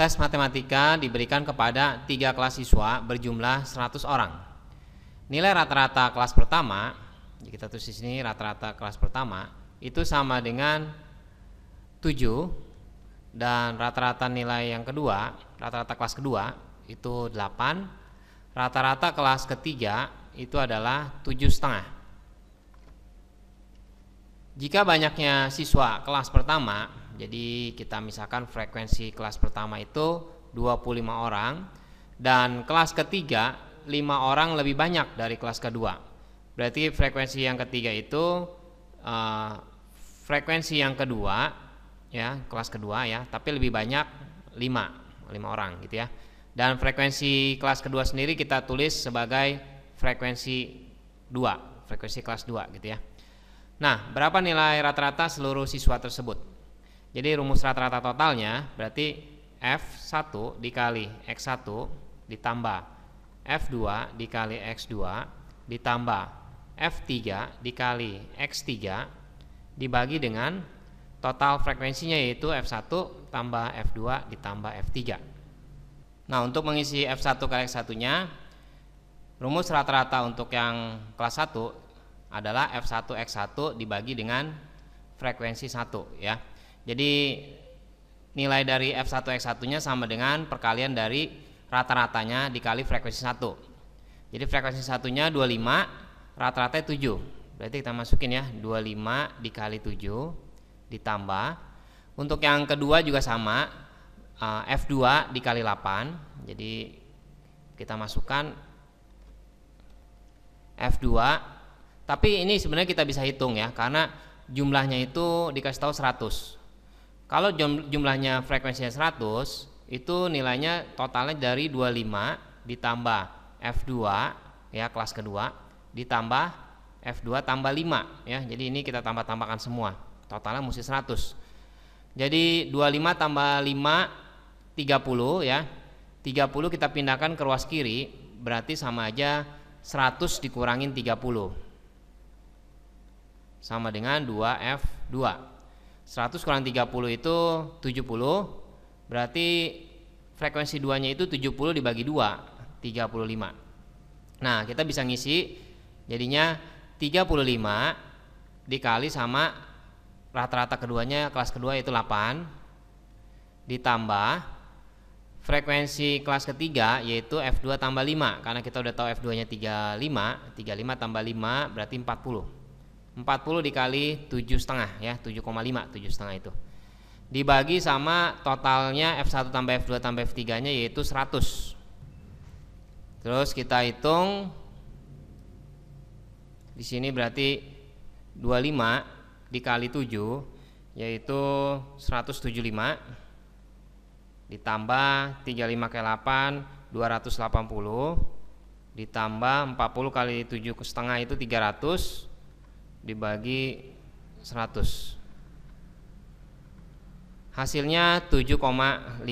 tes matematika diberikan kepada 3 kelas siswa berjumlah 100 orang. Nilai rata-rata kelas pertama, kita tulis di sini rata-rata kelas pertama itu sama dengan 7, dan rata-rata nilai yang kedua, rata-rata kelas kedua itu 8, rata-rata kelas ketiga itu adalah 7,5. Jika banyaknya siswa kelas pertama, jadi kita misalkan frekuensi kelas pertama itu 25 orang, dan kelas ketiga 5 orang lebih banyak dari kelas kedua. Berarti frekuensi yang ketiga itu frekuensi yang kedua, ya, kelas kedua ya, tapi lebih banyak 5 orang gitu ya. Dan frekuensi kelas kedua sendiri kita tulis sebagai frekuensi 2, frekuensi kelas 2 gitu ya. Nah, berapa nilai rata-rata seluruh siswa tersebut? Jadi rumus rata-rata totalnya berarti F1 dikali X1 ditambah F2 dikali X2 ditambah F3 dikali X3 dibagi dengan total frekuensinya, yaitu F1 tambah F2 ditambah F3. Nah, untuk mengisi F1 kali X1-nya, rumus rata-rata untuk yang kelas 1 adalah F1 X1 dibagi dengan frekuensi 1 ya. Jadi nilai dari F1 X1-nya sama dengan perkalian dari rata-ratanya dikali frekuensi 1. Jadi frekuensi 1-nya 25, rata-ratanya 7. Berarti kita masukin ya, 25 dikali 7 ditambah. Untuk yang kedua juga sama, F2 dikali 8. Jadi kita masukkan F2. Tapi ini sebenarnya kita bisa hitung ya, karena jumlahnya itu dikasih tahu 100. Kalau jumlahnya frekuensinya 100, itu nilainya totalnya dari 25 ditambah F2 ya, kelas kedua, ditambah F2 tambah 5 ya. Jadi ini kita tambah-tambahkan semua. Totalnya mesti 100. Jadi 25 tambah 5 30 ya. 30 kita pindahkan ke ruas kiri, berarti sama aja 100 dikurangin 30. Sama dengan 2F2. 100 kurang 30 itu 70. Berarti frekuensi 2-nya itu 70 dibagi 2, 35. Nah, kita bisa ngisi jadinya 35 dikali sama rata-rata keduanya kelas kedua itu 8, ditambah frekuensi kelas ketiga yaitu F2 tambah 5. Karena kita udah tahu F2-nya 35 tambah 5 berarti 40. 40 dikali 7,5 ya, 7,5, 7,5 itu dibagi sama totalnya F1 tambah F2 tambah F3 nya yaitu 100. Terus kita hitung di sini berarti 25 dikali 7 yaitu 175 ditambah 35 kali 8 280 ditambah 40 kali 7,5 itu 300 dibagi 100, hasilnya 7,55.